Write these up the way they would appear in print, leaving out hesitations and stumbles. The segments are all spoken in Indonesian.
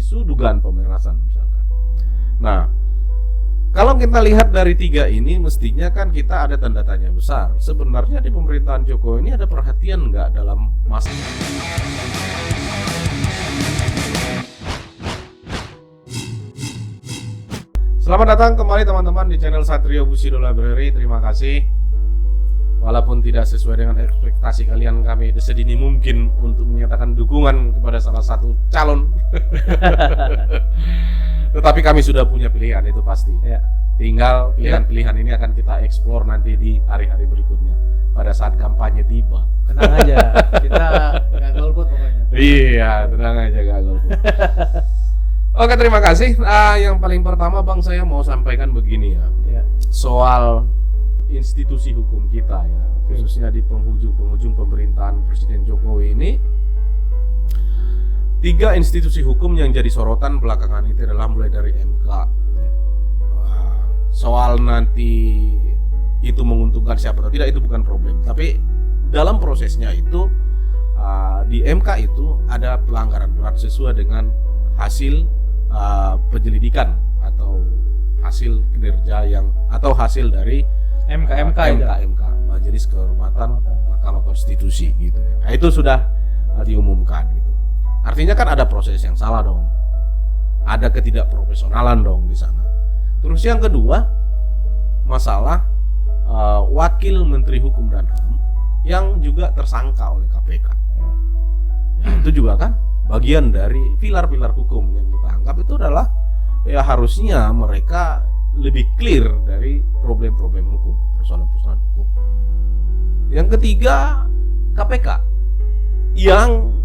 isu dugaan pemerasan misalkan. Nah, kalau kita lihat dari tiga ini, mestinya kan kita ada tanda tanya besar. Sebenarnya di pemerintahan Jokowi ini ada perhatian nggak dalam masalah? Selamat datang kembali teman-teman di channel Satrio Bushido Library. Terima kasih. Walaupun tidak sesuai dengan ekspektasi kalian, kami sedini mungkin untuk menyatakan dukungan kepada salah satu calon. Tetapi kami sudah punya pilihan, itu pasti. Ya. Tinggal pilihan-pilihan ini akan kita eksplor nanti di hari-hari berikutnya pada saat kampanye tiba. Tenang aja, kita nggak golput pokoknya. Iya, tenang aja gak golput. Oke, terima kasih. Yang paling pertama Bang, saya mau sampaikan begini ya. Soal institusi hukum kita ya, khususnya di penghujung pemerintahan Presiden Jokowi ini. Tiga institusi hukum yang jadi sorotan belakangan itu adalah mulai dari MK. Soal nanti itu menguntungkan siapa atau tidak itu bukan problem, tapi dalam prosesnya itu di MK itu ada pelanggaran berat sesuai dengan hasil penyelidikan atau hasil kinerja atau hasil dari MK Majelis Kehormatan Mahkamah Konstitusi gitu ya. Nah, itu sudah diumumkan gitu. Artinya kan ada proses yang salah dong. Ada ketidakprofesionalan dong di sana. Terus yang kedua, masalah Wakil Menteri Hukum dan HAM yang juga tersangka oleh KPK. Ya, itu juga kan bagian dari pilar-pilar hukum yang kita anggap itu adalah ya harusnya mereka lebih clear dari problem-problem hukum, persoalan-persoalan hukum. Yang ketiga, KPK yang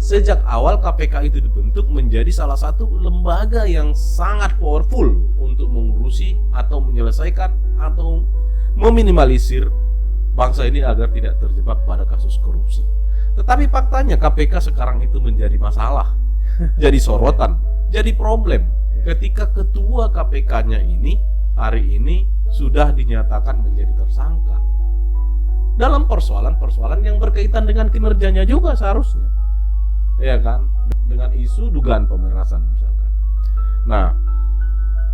sejak awal KPK itu dibentuk menjadi salah satu lembaga yang sangat powerful untuk mengurusi atau menyelesaikan atau meminimalisir bangsa ini agar tidak terjebak pada kasus korupsi. Tetapi faktanya KPK sekarang itu menjadi masalah, jadi sorotan, jadi problem. Ketika ketua KPK-nya ini hari ini sudah dinyatakan menjadi tersangka dalam persoalan-persoalan yang berkaitan dengan kinerjanya juga seharusnya, ya kan, dengan isu dugaan pemerasan misalkan. Nah,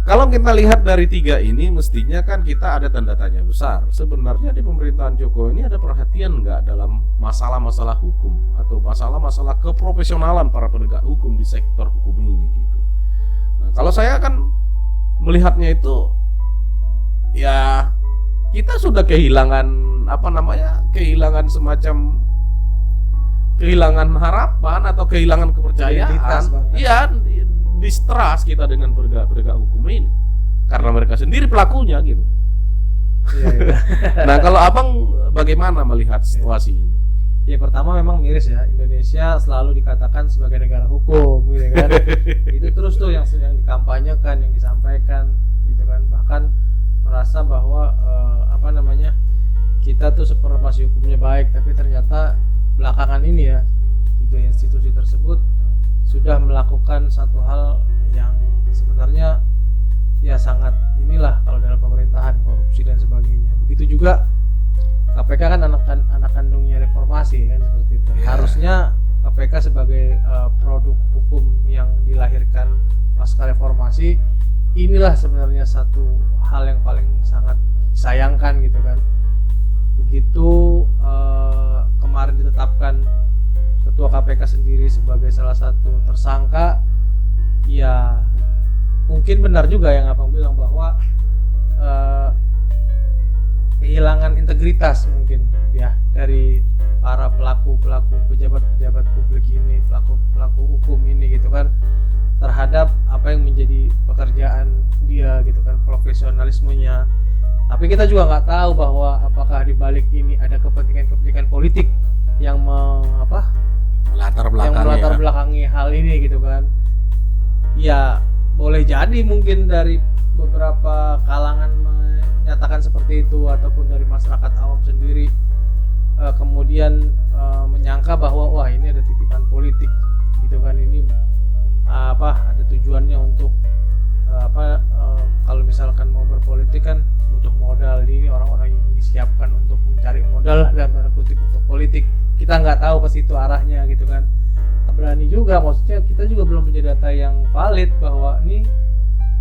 kalau kita lihat dari tiga ini, mestinya kan kita ada tanda tanya besar. Sebenarnya di pemerintahan Jokowi ini ada perhatian nggak dalam masalah-masalah hukum atau masalah-masalah keprofesionalan para penegak hukum di sektor hukum ini gitu. Nah, kalau saya kan melihatnya itu ya kita sudah kehilangan kehilangan harapan atau kehilangan kepercayaan. Iya, distrust kita dengan penegak hukum ini karena mereka sendiri pelakunya gitu. Iya. Nah, kalau Abang bagaimana melihat situasi ini? Ya, pertama memang miris ya, Indonesia selalu dikatakan sebagai negara hukum gitu kan. Itu terus tuh yang dikampanyekan, yang disampaikan gitu kan. Bahkan merasa bahwa kita tuh supremasi hukumnya baik, tapi ternyata belakangan ini ya tiga institusi tersebut sudah melakukan satu hal yang sebenarnya ya sangat inilah kalau dalam pemerintahan, korupsi dan sebagainya. Begitu juga KPK kan anak kandungnya reformasi kan, seperti itu. Harusnya KPK sebagai produk hukum yang dilahirkan pasca reformasi, inilah sebenarnya satu hal yang paling sangat disayangkan gitu kan. Begitu kemarin ditetapkan ketua KPK sendiri sebagai salah satu tersangka, ya mungkin benar juga yang Abang bilang bahwa kehilangan integritas mungkin ya dari para pelaku pejabat publik ini, pelaku hukum ini gitu kan, terhadap apa yang menjadi pekerjaan dia gitu kan, profesionalismenya. Tapi kita juga nggak tahu bahwa apakah di balik ini ada kepentingan politik yang melatar belakangi hal ini gitu kan. Ya boleh jadi mungkin dari beberapa kalangan menyatakan seperti itu, ataupun dari masyarakat awam sendiri kemudian menyangka bahwa wah ini ada titipan politik gitu kan, ini ada tujuannya untuk kalau misalkan mau berpolitik kan butuh modal, ini orang-orang yang disiapkan untuk mencari modal dan tanda kutip untuk politik. Kita nggak tahu ke situ arahnya gitu kan. berani juga, maksudnya kita juga belum punya data yang valid bahwa ini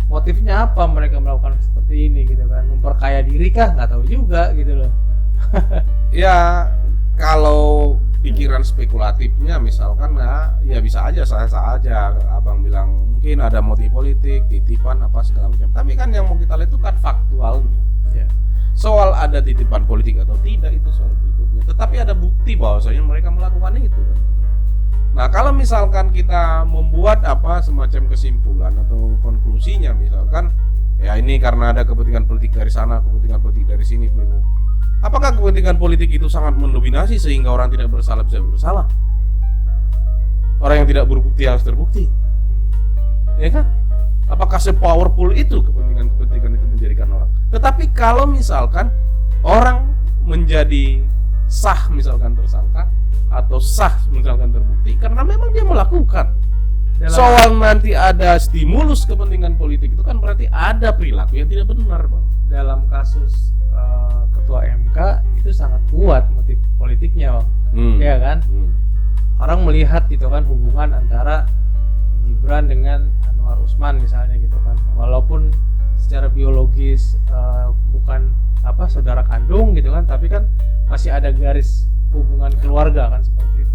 motifnya apa mereka melakukan seperti ini gitu kan, memperkaya diri kah, nggak tahu juga gitu loh. Ya kalau pikiran spekulatifnya misalkan ya bisa aja, sah-sah aja. Abang bilang mungkin ada motif politik, titipan apa segala macam. Tapi kan yang mau kita lihat itu kan faktualnya. Ya. Soal ada titipan politik atau tidak itu soal berikutnya. Tetapi ada bukti bahwasanya mereka melakukan itu kan. Nah kalau misalkan kita membuat semacam kesimpulan atau konklusinya misalkan ya ini karena ada kepentingan politik dari sana, kepentingan politik dari sini, apakah kepentingan politik itu sangat mendominasi sehingga orang tidak bersalah bisa bersalah? Orang yang tidak berbukti harus terbukti, ya kan? Apakah se-powerful itu kepentingan itu menjadikan orang? Tetapi kalau misalkan orang menjadi sah misalkan tersangka atau sah misalkan terbukti karena memang dia melakukan. Soal nanti ada stimulus kepentingan politik itu kan berarti ada perilaku yang tidak benar, Bang. Dalam kasus ketua MK itu sangat kuat motif politiknya, Bang. Ya kan? Orang melihat gitu kan hubungan antara Gibran dengan Anwar Usman misalnya gitu kan. Walaupun secara biologis bukan saudara kandung gitu kan, tapi kan masih ada garis hubungan keluarga kan seperti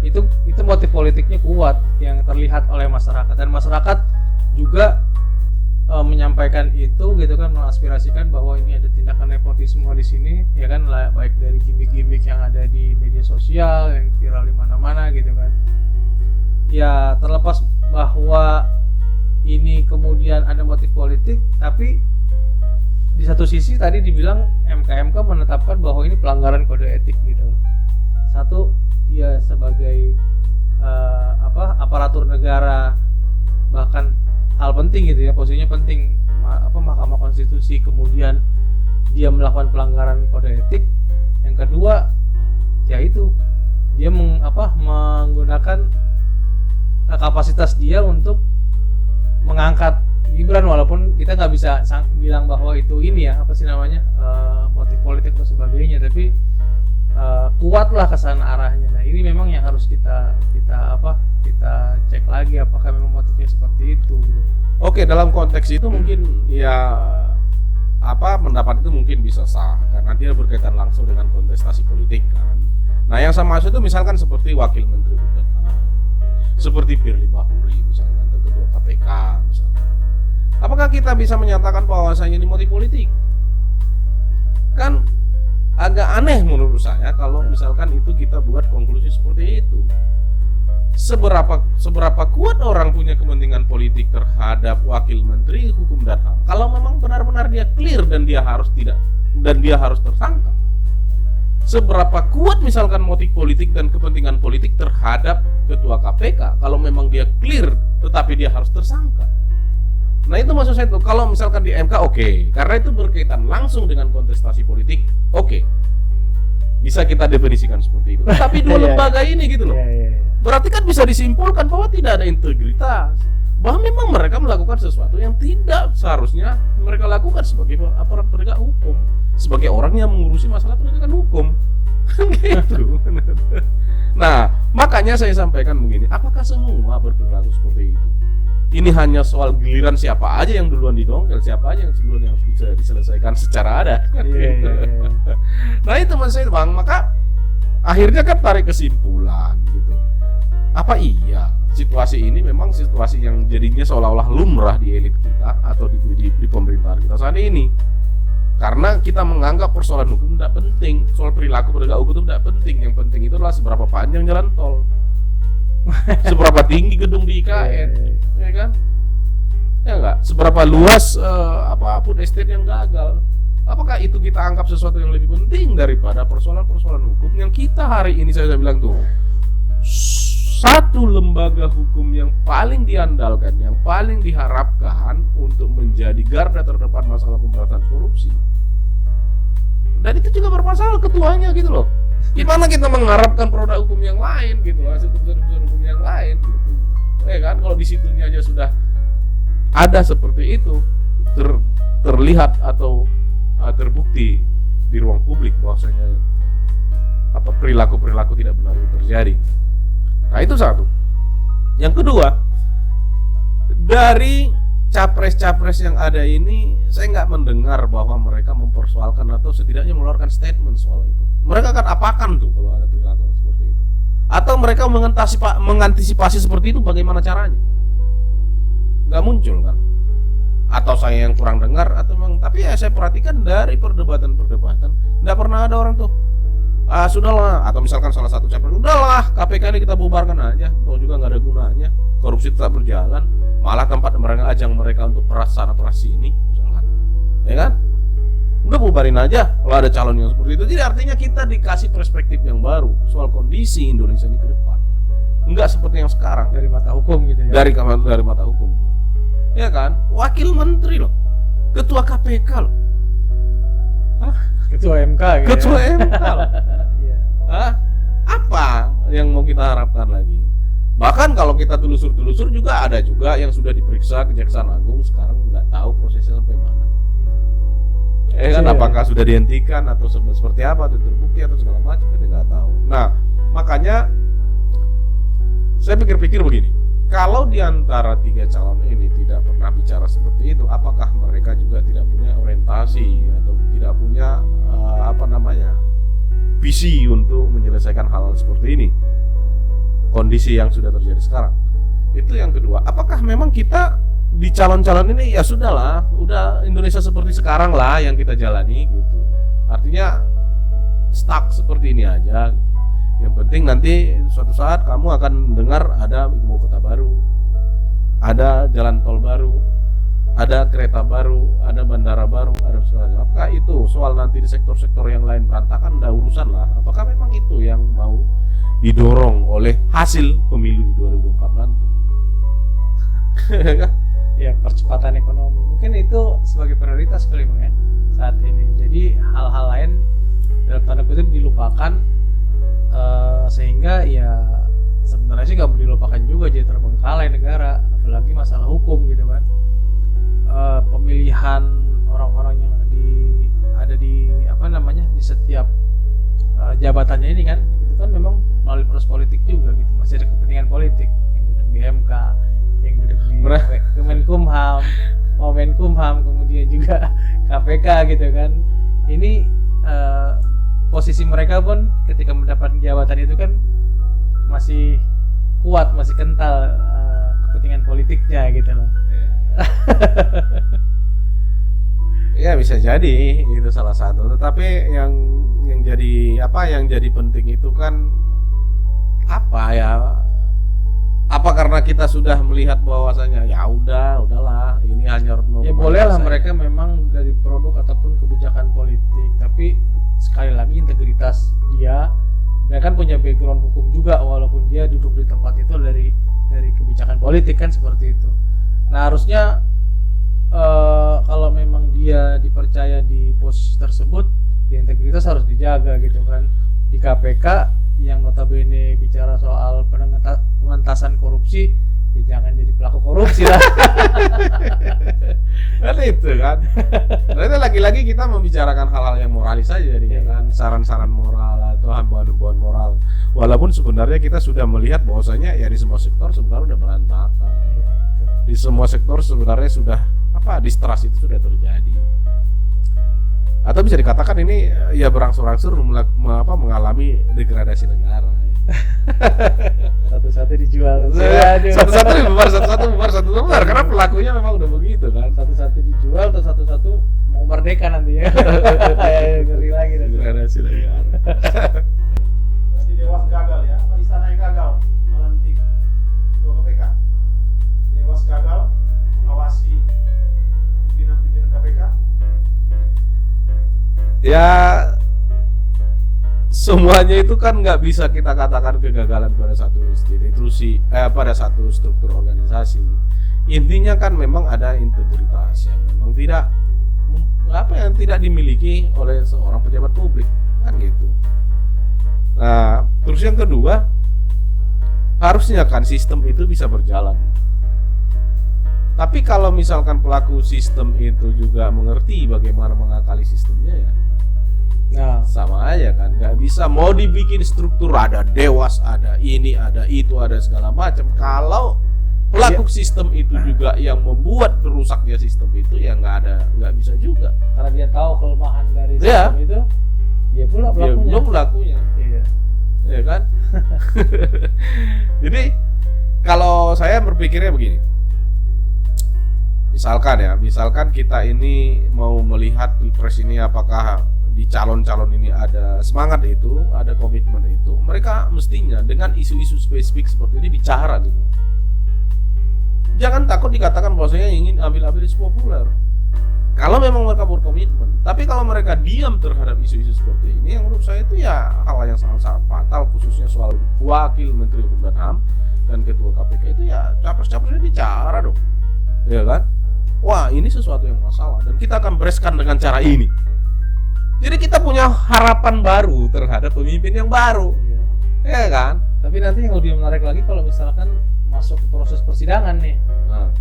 itu. Itu motif politiknya kuat yang terlihat oleh masyarakat, dan masyarakat juga menyampaikan itu gitu kan, mengaspirasikan bahwa ini ada tindakan nepotisme di sini ya kan, baik dari gimmick-gimmick yang ada di media sosial yang viral di mana-mana gitu kan. Ya terlepas bahwa ini kemudian ada motif politik, tapi di satu sisi tadi dibilang MK menetapkan bahwa ini pelanggaran kode etik gitu. Satu, dia sebagai aparatur negara, bahkan hal penting gitu ya, posisinya penting, Mahkamah Konstitusi, kemudian dia melakukan pelanggaran kode etik. Yang kedua, ya itu dia menggunakan kapasitas dia untuk mengangkat Gibran, walaupun kita nggak bisa bilang bahwa itu ini ya motif politik atau sebagainya, tapi kuatlah ke sana arahnya. Nah ini memang yang harus kita cek lagi apakah memang motifnya seperti itu. Oke, dalam konteks itu mungkin ya pendapat itu mungkin bisa sah karena dia berkaitan langsung dengan kontestasi politik kan. Nah yang saya maksud itu misalkan seperti Wakil Menteri Hukum dan HAM, seperti Firly Bahuri misalkan, atau Ketua KPK misalkan. Apakah kita bisa menyatakan bahwasanya ini motif politik? Kan agak aneh menurut saya kalau misalkan itu kita buat konklusi seperti itu. Seberapa kuat orang punya kepentingan politik terhadap Wakil Menteri Hukum dan HAM kalau memang benar-benar dia clear dan dia harus tersangka. Seberapa kuat misalkan motif politik dan kepentingan politik terhadap Ketua KPK kalau memang dia clear tetapi dia harus tersangka. Nah itu maksud saya tuh, kalau misalkan di MK oke, karena itu berkaitan langsung dengan kontestasi politik, oke, bisa kita definisikan seperti itu. Tapi dua lembaga ini gitu loh, berarti kan bisa disimpulkan bahwa tidak ada integritas, bahwa memang mereka melakukan sesuatu yang tidak seharusnya mereka lakukan sebagai aparat penegak hukum, sebagai orang yang mengurusi masalah penegakan hukum. Gitu. Nah makanya saya sampaikan begini, apakah semua berperilaku seperti itu? Ini hanya soal giliran siapa aja yang duluan didongkel, siapa aja yang duluan yang harus bisa diselesaikan secara adat. Nah itu maksud saya, Bang. Maka akhirnya kan tarik kesimpulan gitu. Apa iya situasi ini memang situasi yang jadinya seolah-olah lumrah di elit kita atau di pemerintahan kita saat ini? Karena kita menganggap persoalan hukum tidak penting, soal perilaku penegak hukum itu tidak penting. Yang penting itu adalah seberapa panjang jalan tol, seberapa tinggi gedung di IKN, ya kan? Ya enggak? Seberapa luas food estate yang gagal? Apakah itu kita anggap sesuatu yang lebih penting daripada persoalan-persoalan hukum yang kita hari ini saya bilang tuh, satu lembaga hukum yang paling diandalkan, yang paling diharapkan untuk menjadi garda terdepan masalah pemberantasan korupsi. Dan itu juga bermasalah ketuanya gitu loh. Gimana kita mengharapkan produk hukum yang lain gitu, hasil keputusan hukum yang lain gitu. Ya kan, kalau di situnya aja sudah ada seperti itu, terlihat atau terbukti di ruang publik bahwasanya perilaku-perilaku tidak benar itu terjadi. Nah itu satu. Yang kedua, dari capres-capres yang ada ini, saya nggak mendengar bahwa mereka mempersoalkan atau setidaknya mengeluarkan statement soal itu. Mereka akan apakan tuh kalau ada perilaku seperti itu? Atau mereka mengantisipasi seperti itu, bagaimana caranya? Nggak muncul kan? Atau saya yang kurang dengar atau memang, tapi ya saya perhatikan dari perdebatan nggak pernah ada orang tuh sudahlah, atau misalkan salah satu capres, udahlah KPK ini kita bubarkan aja, toh juga nggak ada gunanya, korupsi tetap berjalan, malah tempat mereka ajang mereka untuk peras sana peras sini misalkan, ya kan, udah bubarin aja kalau ada calon yang seperti itu. Jadi artinya kita dikasih perspektif yang baru soal kondisi Indonesia ini ke depan, nggak seperti yang sekarang dari mata hukum gitu ya. dari mata hukum, ya kan, wakil menteri loh, ketua KPK loh, Ketua MK gitu. ketua MK loh. Iya. Apa yang mau kita harapkan lagi? Bahkan kalau kita telusur juga ada juga yang sudah diperiksa Kejaksaan Agung, sekarang nggak tahu prosesnya sampai mana. Kan apakah sudah dihentikan atau seperti apa, atau terbukti atau segala macam, kita nggak tahu. Nah, makanya saya pikir-pikir begini, kalau diantara 3 calon ini tidak pernah bicara seperti itu, apakah mereka juga tidak punya orientasi atau tidak punya visi untuk menyelesaikan hal seperti ini, kondisi yang sudah terjadi sekarang? Itu yang kedua. Apakah memang kita di calon-calon ini ya sudahlah, udah Indonesia seperti sekarang lah yang kita jalani gitu, artinya stuck seperti ini aja. Yang penting nanti suatu saat kamu akan dengar ada ibu kota baru, ada jalan tol baru, ada kereta baru, ada bandara baru, ada segala macam. Apakah itu soal nanti di sektor-sektor yang lain berantakan, udah urusan lah. Apakah memang itu yang mau didorong oleh hasil pemilu di 2024 nanti? Ya, percepatan ekonomi mungkin itu sebagai prioritas kali Bang ya saat ini. Jadi hal-hal lain dalam tanda kutip dilupakan, sehingga ya sebenarnya sih nggak boleh dilupakan juga, jadi terbengkalai negara, apalagi masalah hukum gitu kan. Pemilihan orang-orang yang ada di di setiap jabatannya ini kan, itu kan memang melalui proses politik juga gitu, masih ada kepentingan politik yang duduk di MK, yang duduk di Kemenkumham, Menkumham, kemudian juga KPK gitu kan. Ini posisi mereka pun ketika mendapat jabatan itu kan masih kuat, masih kental kepentingan politiknya gitu loh. Ya bisa jadi itu salah satu, tetapi yang jadi penting itu kan apa karena kita sudah melihat bahwasanya ya udahlah ini hanya ya bolehlah mereka memang dari produk ataupun kebijakan politik, tapi sekali lagi integritas mereka kan punya background hukum juga, walaupun dia duduk di tempat itu dari kebijakan politik kan, seperti itu. Nah harusnya kalau memang dia dipercaya di posisi tersebut, ya integritas harus dijaga gitu kan. Di KPK yang notabene bicara soal pengentasan korupsi, ya jangan jadi pelaku korupsi lah. Kan itu kan. Berarti lagi-lagi kita membicarakan hal-hal yang moralis saja jadinya kan, saran-saran moral atau himbauan-himbauan moral. Walaupun sebenarnya kita sudah melihat bahwasanya ya di semua sektor sebenarnya udah berantakan. Di semua sektor sebenarnya sudah distrust itu sudah terjadi. Atau bisa dikatakan ini ya berangsur-angsur mengalami degradasi negara. Satu-satu dijual. Satu-satu bubar karena pelakunya memang udah begitu kan. Satu-satu dijual atau satu-satu mau merdeka nantinya. Ngeri lagi degradasi negara. Berarti Dewas gagal ya? Apa istana yang gagal melantik ketua KPK? Dewas gagal mengawasi pimpinan KPK? Ya semuanya itu kan nggak bisa kita katakan kegagalan pada satu institusi, pada satu struktur organisasi. Intinya kan memang ada integritas yang memang tidak dimiliki oleh seorang pejabat publik kan gitu. Nah terus yang kedua, harusnya kan sistem itu bisa berjalan. Tapi kalau misalkan pelaku sistem itu juga mengerti bagaimana mengakali sistemnya, ya Nah, Sama aja kan, nggak bisa mau dibikin struktur ada dewas, ada ini, ada itu, ada segala macam. Kalau pelaku sistem itu juga yang membuat rusaknya sistem itu, ya nggak bisa juga. karena dia tahu kelemahan dari Iya. sistem itu, dia pula Ya, pelakunya. belum pelakunya, Iya. ya kan? Jadi kalau saya berpikirnya begini, misalkan kita ini mau melihat pilpres ini apakah di calon-calon ini ada semangat itu, ada komitmen itu, mereka mestinya dengan isu-isu spesifik seperti ini bicara gitu. Jangan takut dikatakan bahwasanya ingin ambil isu populer. Kalau memang mereka berkomitmen, tapi kalau mereka diam terhadap isu-isu seperti ini, yang menurut saya itu ya hal yang sangat-sangat fatal, khususnya soal wakil Menteri Hukum dan HAM dan Ketua KPK itu, ya capres-capresnya bicara dong, ya kan? Wah, ini sesuatu yang masalah dan kita akan bereskan dengan cara ini. Jadi kita punya harapan baru terhadap pemimpin yang baru, Iya. ya kan? Tapi nanti yang lebih menarik lagi kalau misalkan masuk ke proses persidangan nih, Nah,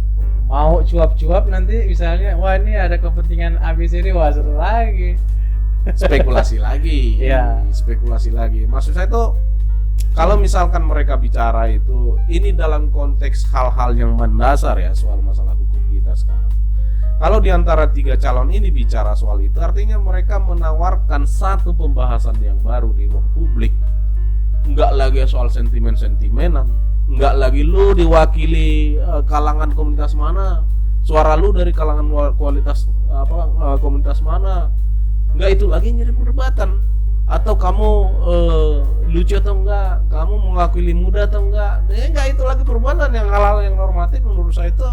mau cuap-cuap nanti misalnya, wah ini ada kepentingan ABCD, wah seru lagi. spekulasi lagi, Iya. spekulasi lagi. Maksud saya tuh, kalau misalkan mereka bicara itu, ini dalam konteks hal-hal yang mendasar ya soal masalah hukum kita sekarang. Kalau di antara 3 calon ini bicara soal itu, artinya mereka menawarkan satu pembahasan yang baru di ruang publik. Enggak lagi soal sentimen-sentimenan, enggak lagi lu diwakili kalangan komunitas mana, suara lu dari kalangan komunitas mana. Enggak itu lagi jadi perdebatan. Atau kamu lucu atau enggak, kamu mewakili muda atau enggak. Enggak itu lagi perdebatan, yang hal-hal yang normatif menurut saya itu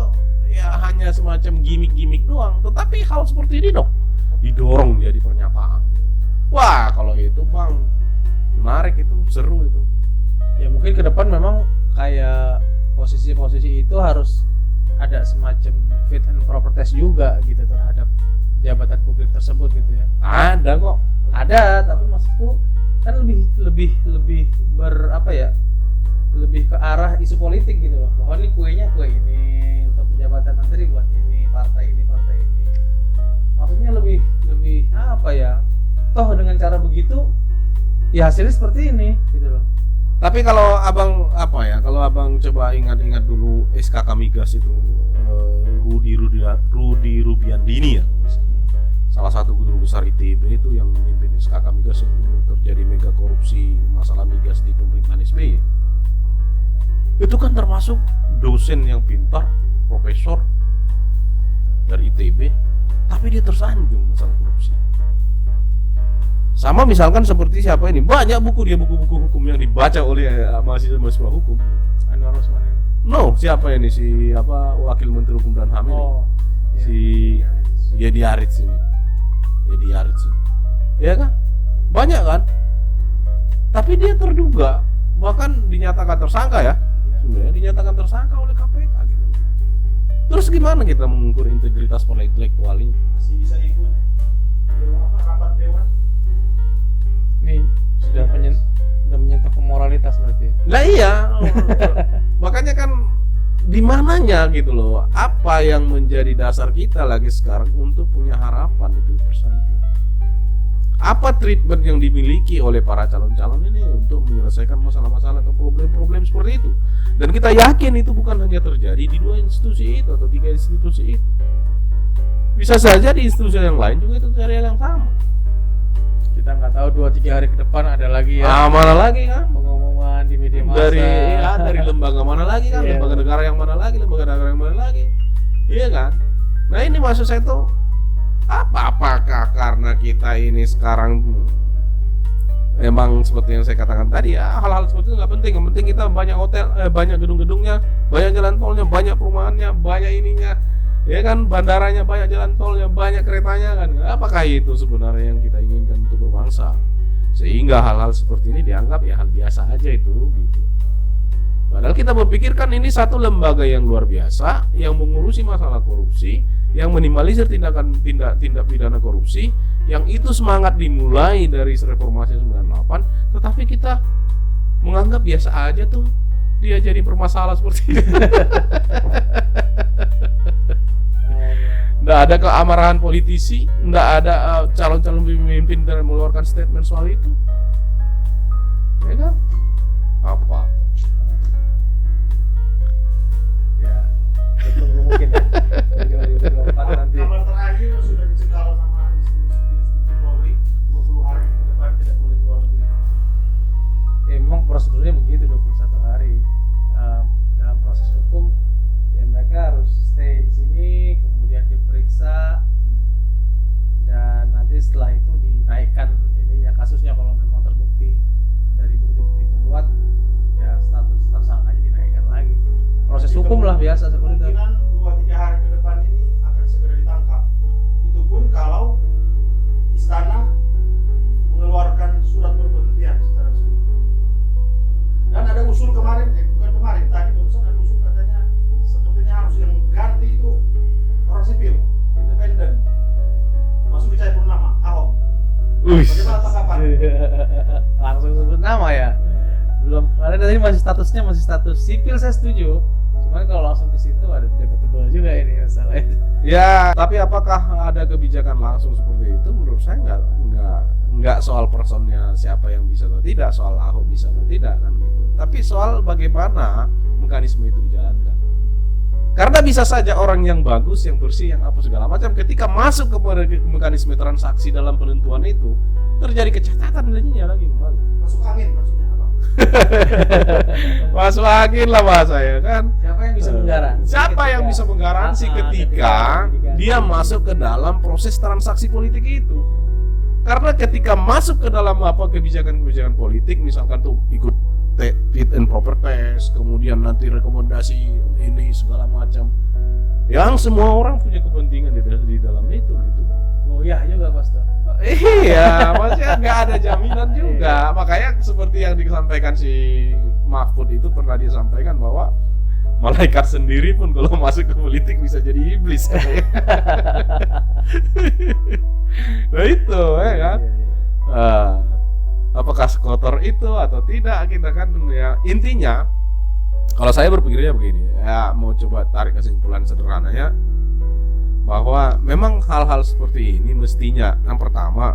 ya hanya semacam gimmick-gimmick doang. Tetapi hal seperti ini dong didorong jadi pernyataan. Wah, kalau itu Bang, menarik, itu seru itu. Ya mungkin ke depan memang kayak posisi-posisi itu harus ada semacam fit and proper test juga gitu terhadap jabatan publik tersebut gitu ya. Ada kok. Ada, tapi maksudku kan lebih berapa ya? Lebih ke arah isu politik gitu loh. Bahwa ini kuenya kue ini, untuk jabatan menteri buat ini, partai ini. Maksudnya lebih apa ya? Toh dengan cara begitu ya hasilnya seperti ini gitu loh. Tapi kalau abang kalau abang coba ingat-ingat dulu SKK Migas itu, Rudi Rubiandini ya, salah satu guru besar ITB itu yang memimpin SKK Migas yang dulu terjadi mega korupsi masalah migas di pemerintahan SBY. Itu kan termasuk dosen yang pintar, profesor dari ITB, tapi dia tersandung masalah korupsi. Sama misalkan seperti siapa ini, banyak buku-buku hukum yang dibaca oleh mahasiswa hukum. Anwar Usman ini. No, siapa ini, si wakil Menteri Hukum dan HAM ini? Oh, iya. Si Yedi Arits ini. Ya kan? Banyak kan? Tapi dia terduga, bahkan dinyatakan tersangka ya. Sebenarnya dinyatakan tersangka oleh KPK gitu. Terus gimana kita mengukur integritas para intelektual ini? Masih bisa ikut rapat dewan. Ini sudah menyentuh ke moralitas berarti. Lah iya. Makanya kan di mananya gitu loh, apa yang menjadi dasar kita lagi sekarang untuk punya harapan di Pilpres nanti? Apa treatment yang dimiliki oleh para calon-calon ini untuk menyelesaikan masalah-masalah atau problem-problem seperti itu? Dan kita yakin itu bukan hanya terjadi di 2 institusi itu atau 3 institusi itu. Bisa saja di institusi yang lain juga itu terjadi hal yang sama. Kita nggak tahu 2-3 hari ke depan ada lagi ya Mana lagi kan? pengumuman di media massa Dari lembaga mana lagi kan? Iya. Lembaga negara yang mana lagi? Iya kan? Nah ini maksud saya tuh, apakah karena kita ini sekarang emang seperti yang saya katakan tadi ya, hal-hal seperti itu nggak penting. Yang penting kita banyak hotel, banyak gedung-gedungnya, banyak jalan tolnya, banyak perumahannya, banyak ininya, ya kan, bandaranya banyak, jalan tolnya banyak, keretanya kan. Apakah itu sebenarnya yang kita inginkan untuk berbangsa? Sehingga hal-hal seperti ini dianggap ya hal biasa aja itu gitu. Padahal kita berpikirkan ini satu lembaga yang luar biasa yang mengurusi masalah korupsi, yang minimalisir tindak pidana korupsi, yang itu semangat dimulai dari reformasi 98, tetapi kita menganggap biasa aja tuh dia jadi bermasalah seperti ini. Nggak ada keamarahan politisi, nggak ada calon-calon pemimpin yang mengeluarkan statement soal itu, ya kan? Apa? Ya, kita tunggu mungkin ya. 2024 nanti. Kabar terakhir sudah dicekal sama institusi Polri 20 hari ke depan tidak boleh keluar negeri. Memang prosedurnya begitu 21 hari. Dalam proses hukum ya mereka harus stay di sini, kemudian diperiksa, dan nanti setelah itu dinaikkan ininya kasusnya kalau memang terbukti dari bukti-bukti itu kuat, ya status tersangkanya dinaikkan lagi. Proses Jadi hukum lah biasa seperti itu. Kemungkinan 2-3 hari ke depan ini akan segera ditangkap. Itu pun kalau istana mengeluarkan surat perberhentian secara resmi. Dan ada usul kemarin, bukan kemarin, tadi barusan ada usul katanya sepertinya harus yang ganti itu orang sipil, independen. Basuki Cahayapurnama, Ahok. Bagaimana tanggapan? Langsung sebut nama ya. Belum, karena tadi masih statusnya masih status sipil, saya setuju. Cuman kalau langsung ke situ ada debatable juga ini masalahnya. Ya, tapi apakah ada kebijakan langsung seperti itu? Menurut saya nggak soal personnya siapa yang bisa atau tidak, soal Ahok bisa atau tidak kan gitu. Tapi soal bagaimana mekanisme itu dijalankan. Karena bisa saja orang yang bagus, yang bersih, yang apa segala macam, ketika masuk ke mekanisme transaksi dalam penentuan itu terjadi kecacatan nilainya lagi kembali. Masuk angin maksudnya apa? Masuk angin lah bahasanya kan. Siapa yang bisa menggaransi? Siapa yang bisa menggaransi ketika dia masuk ke dalam proses transaksi politik itu? Karena ketika masuk ke dalam kebijakan-kebijakan politik, misalkan tuh ikut fit and proper test, kemudian nanti rekomendasi ini segala macam, yang semua orang punya kepentingan di dalam itu gitu. Oh iya juga pastor. Iya, maksudnya nggak ada jaminan juga. Makanya seperti yang disampaikan si Mahfud itu pernah dia sampaikan bahwa malaikat sendiri pun kalau masuk ke politik bisa jadi iblis. Nah itu ya kan. Apakah sekotor itu atau tidak, kita kan ya intinya kalau saya berpikirnya begini ya, mau coba tarik kesimpulan sederhananya bahwa memang hal-hal seperti ini mestinya yang pertama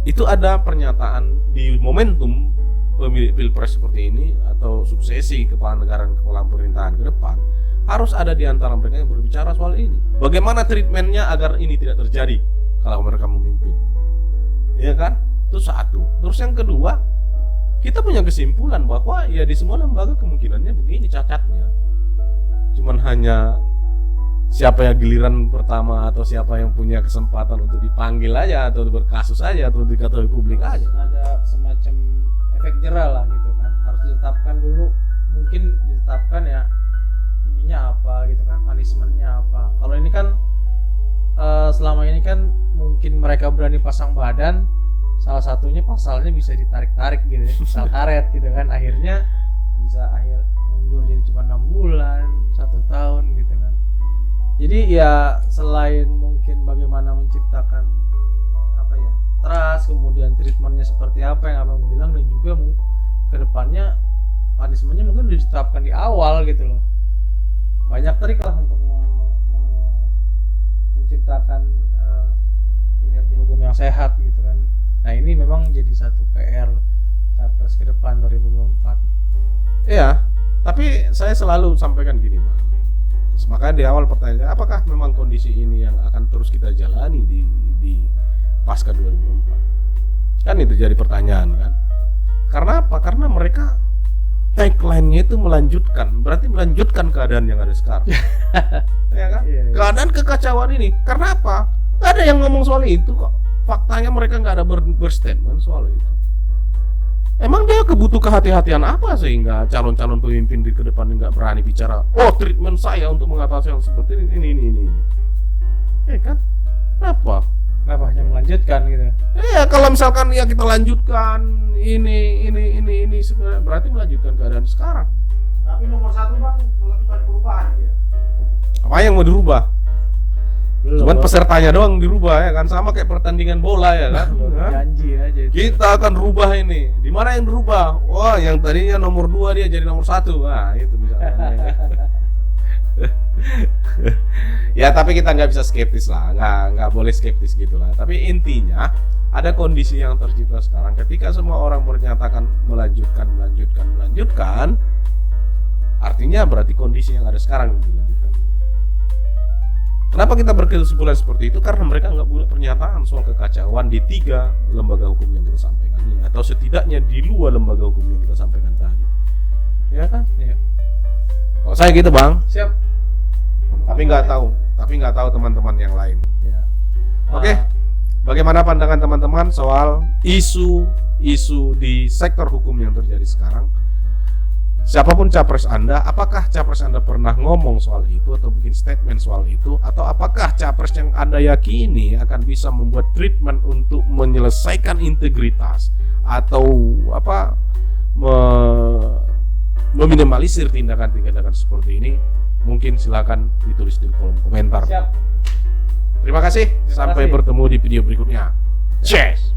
itu ada pernyataan di momentum pilpres seperti ini atau suksesi kepala negara dan kepala pemerintahan ke depan, harus ada di antara mereka yang berbicara soal ini. Bagaimana treatmentnya agar ini tidak terjadi kalau mereka memimpin, ya kan? Itu satu. Terus yang kedua, kita punya kesimpulan bahwa ya di semua lembaga kemungkinannya begini cacatnya. Cuman hanya siapa yang giliran pertama atau siapa yang punya kesempatan untuk dipanggil aja atau berkasus aja atau diketahui publik aja. Ada semacam efek jerah lah gitu kan. Harus ditetapkan dulu, mungkin ditetapkan ya ininya apa gitu kan, punishmentnya apa. Kalau ini kan selama ini kan mungkin mereka berani pasang badan, salah satunya pasalnya bisa ditarik-tarik gitu ya, pasal karet gitu kan, akhirnya bisa mundur jadi cuma 6 bulan, 1 tahun gitu kan. Jadi ya selain mungkin bagaimana menciptakan apa ya, trust, kemudian treatmentnya seperti apa yang abang bilang, dan juga kedepannya punishmentnya mungkin udah ditetapkan di awal gitu loh. Banyak trik lah untuk menciptakan kinerja hukum yang sehat gitu kan. Nah ini memang jadi satu PR capres ke depan 2024. Iya, tapi saya selalu sampaikan gini Pak. Makanya di awal pertanyaan, apakah memang kondisi ini yang akan terus kita jalani di pasca 2024? Kan itu jadi pertanyaan kan. Karena apa? Karena mereka tagline-nya itu melanjutkan, berarti melanjutkan keadaan yang ada sekarang. Ya kan? Iya. Keadaan kekacauan ini. Karena apa? Gak ada yang ngomong soal itu kok. Faktanya mereka nggak ada berstatement soal itu. Emang dia kebutuh kehati-hatian apa sehingga calon-calon pemimpin di kedepan nggak berani bicara, oh treatment saya untuk mengatasi hal seperti ini. Ya kan? Kenapa hanya melanjutkan gitu? Iya, kalau misalkan ya kita lanjutkan ini sebenarnya berarti melanjutkan keadaan sekarang. Tapi nomor 1 Bang, melakukan perubahan dia. Apa yang mau dirubah? Belum, Cuman pesertanya doang dirubah ya kan, sama kayak pertandingan bola ya kan. janji aja itu. Kita akan rubah ini. Di mana yang dirubah? Wah, yang tadinya nomor 2 dia jadi nomor 1. Nah, itu misalnya. Ya tapi kita nggak bisa skeptis lah, nggak boleh skeptis gitulah. Tapi intinya ada kondisi yang tercipta sekarang ketika semua orang menyatakan melanjutkan, artinya berarti kondisi yang ada sekarang yang dilanjutkan. Kenapa kita berkesimpulan seperti itu? Karena mereka nggak buat pernyataan soal kekacauan di 3 lembaga hukum yang kita sampaikan ini, atau setidaknya di luar lembaga hukum yang kita sampaikan tadi. Ya kan? Iya. Kalau saya gitu bang. Siap. Tapi nggak tahu teman-teman yang lain. Ya. Oke. Bagaimana pandangan teman-teman soal isu di sektor hukum yang terjadi sekarang? Siapapun capres Anda, apakah capres Anda pernah ngomong soal itu atau bikin statement soal itu, atau apakah capres yang Anda yakini akan bisa membuat treatment untuk menyelesaikan integritas atau meminimalisir tindakan-tindakan seperti ini? Mungkin silakan ditulis di kolom komentar. Siap. Terima kasih. Sampai kasih. bertemu di video berikutnya. Cheers.